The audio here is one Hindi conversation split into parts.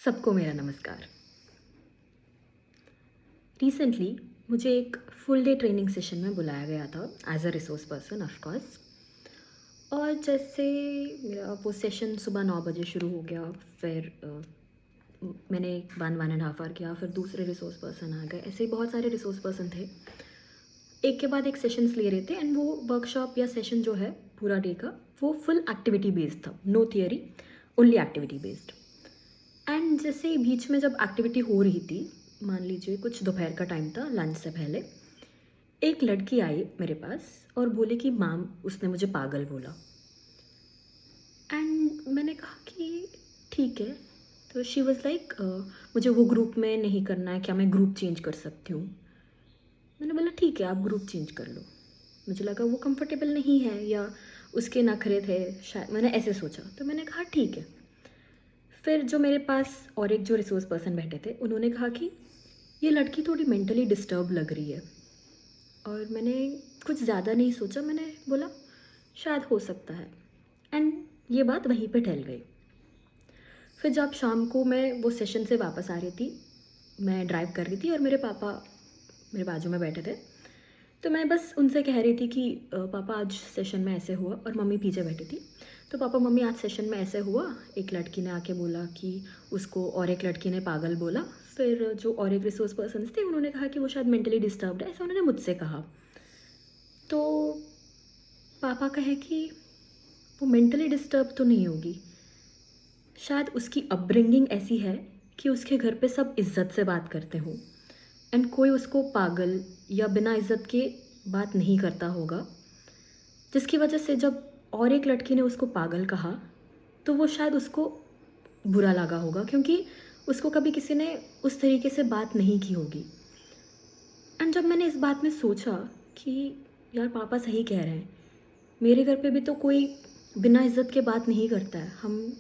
सबको मेरा नमस्कार। रिसेंटली मुझे एक फुल डे ट्रेनिंग सेशन में बुलाया गया था as a resource person of course. और जैसे मेरा वो सेशन सुबह 9 बजे शुरू हो गया। फिर मैंने 1.5 आवर किया। फिर दूसरे रिसोर्स पर्सन आ गए। ऐसे ही बहुत सारे रिसोर्स पर्सन थे, एक के बाद एक सेशंस ले रहे थे। एंड वो वर्कशॉप या सेशन जो है पूरा डे का, वो फुल एक्टिविटी बेस्ड था, no theory, only activity based. And जैसे ही बीच में जब एक्टिविटी हो रही थी, मान लीजिए कुछ दोपहर का टाइम था, लंच से पहले, एक लड़की आई मेरे पास और बोली कि मैम उसने मुझे पागल बोला। एंड मैंने कहा कि ठीक है। तो शी वॉज लाइक मुझे वो ग्रुप में नहीं करना है, क्या मैं ग्रुप चेंज कर सकती हूँ? मैंने बोला ठीक है, आप ग्रुप चेंज कर लो। मुझे लगा वो कंफर्टेबल नहीं है या उसके नखरे थे शायद, मैंने ऐसे सोचा। तो मैंने कहा ठीक है। फिर जो मेरे पास और एक जो रिसोर्स पर्सन बैठे थे, उन्होंने कहा कि ये लड़की थोड़ी मेंटली डिस्टर्ब लग रही है। और मैंने कुछ ज़्यादा नहीं सोचा, मैंने बोला शायद हो सकता है। एंड ये बात वहीं पे टल गई। फिर जब शाम को मैं वो सेशन से वापस आ रही थी, मैं ड्राइव कर रही थी और मेरे पापा मेरे बाजू में बैठे थे। तो मैं बस उनसे कह रही थी कि पापा आज सेशन में ऐसे हुआ, और मम्मी पीछे बैठी थी। तो पापा मम्मी आज सेशन में ऐसे हुआ, एक लड़की ने आके बोला कि उसको और एक लड़की ने पागल बोला। फिर जो और एक रिसोर्स पर्सन थे, उन्होंने कहा कि वो शायद मेंटली डिस्टर्ब्ड है, ऐसा उन्होंने मुझसे कहा। तो पापा कहे कि वो मेंटली डिस्टर्ब तो नहीं होगी, शायद उसकी अपब्रिंगिंग ऐसी है कि उसके घर पे सब इज्जत से बात करते हों, एंड कोई उसको पागल या बिना इज्जत के बात नहीं करता होगा, जिसकी वजह से जब और एक लड़की ने उसको पागल कहा तो वो शायद उसको बुरा लगा होगा, क्योंकि उसको कभी किसी ने उस तरीके से बात नहीं की होगी। एंड जब मैंने इस बात में सोचा कि यार पापा सही कह रहे हैं, मेरे घर पे भी तो कोई बिना इज्जत के बात नहीं करता है।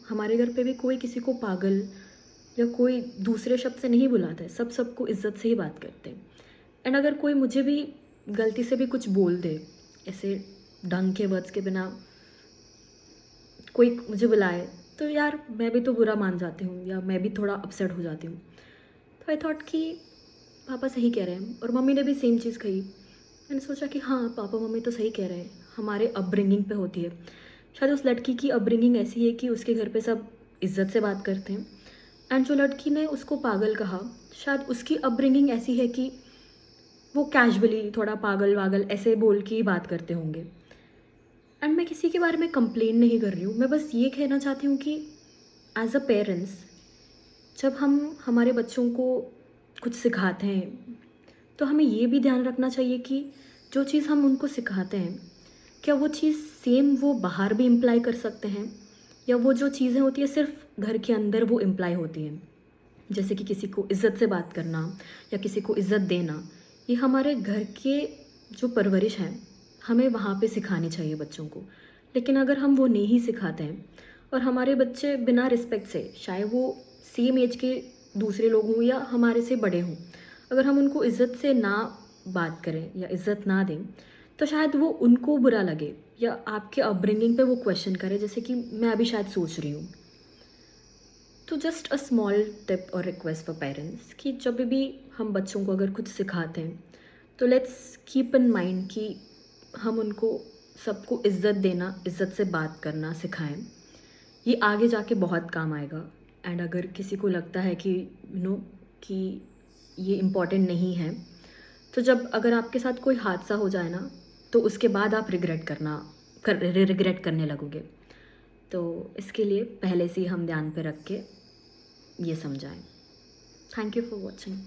हमारे घर पे भी कोई किसी को पागल या कोई दूसरे शब्द से नहीं बुलाता है, सब सबको इज्जत से ही बात करते हैं। एंड अगर कोई मुझे भी गलती से भी कुछ बोल दे, ऐसे ढंग के वर्ड्स के बिना कोई मुझे बुलाए, तो यार मैं भी तो बुरा मान जाती हूँ या मैं भी थोड़ा अपसेट हो जाती हूँ। तो आई थॉट कि पापा सही कह रहे हैं, और मम्मी ने भी सेम चीज़ कही। मैंने सोचा कि हाँ, पापा मम्मी तो सही कह रहे हैं, हमारे अपब्रिंगिंग पे होती है। शायद उस लड़की की अपब्रिंगिंग ऐसी है कि उसके घर पे सब इज्जत से बात करते हैं। एंड जो लड़की ने उसको पागल कहा, शायद उसकी अपब्रिंगिंग ऐसी है कि वो कैजुअली थोड़ा पागल वागल ऐसे बोल के ही बात करते होंगे। एंड मैं किसी के बारे में कंप्लेन नहीं कर रही हूँ, मैं बस ये कहना चाहती हूँ कि एज अ पेरेंट्स, जब हम हमारे बच्चों को कुछ सिखाते हैं तो हमें ये भी ध्यान रखना चाहिए कि जो चीज़ हम उनको सिखाते हैं, क्या वो चीज़ सेम वो बाहर भी इम्प्लाई कर सकते हैं, या वो जो चीज़ें होती है सिर्फ घर के अंदर वो इम्प्लाई होती हैं। जैसे कि किसी को इज़्ज़त से बात करना या किसी को इज़्ज़त देना, ये हमारे घर के जो परवरिश है, हमें वहाँ पे सिखानी चाहिए बच्चों को। लेकिन अगर हम वो नहीं सिखाते हैं और हमारे बच्चे बिना रिस्पेक्ट से, चाहे वो सेम एज के दूसरे लोग हों या हमारे से बड़े हों, अगर हम उनको इज़्ज़त से ना बात करें या इज़्ज़त ना दें, तो शायद वो उनको बुरा लगे या आपके अपब्रिंगिंग पे वो क्वेश्चन करे, जैसे कि मैं अभी शायद सोच रही हूँ। तो जस्ट अ स्मॉल टिप और रिक्वेस्ट फॉर पेरेंट्स कि जब भी हम बच्चों को अगर कुछ सिखाते हैं, तो लेट्स कीप इन माइंड कि हम उनको सबको इज़्ज़त देना, इज़्ज़त से बात करना सिखाएं। ये आगे जाके बहुत काम आएगा। एंड अगर किसी को लगता है कि कि ये इम्पॉर्टेंट नहीं है, तो जब अगर आपके साथ कोई हादसा हो जाए ना, तो उसके बाद आप रिग्रेट करने लगोगे। तो इसके लिए पहले से ही हम ध्यान पे रख के ये समझाएं। Thank you for watching.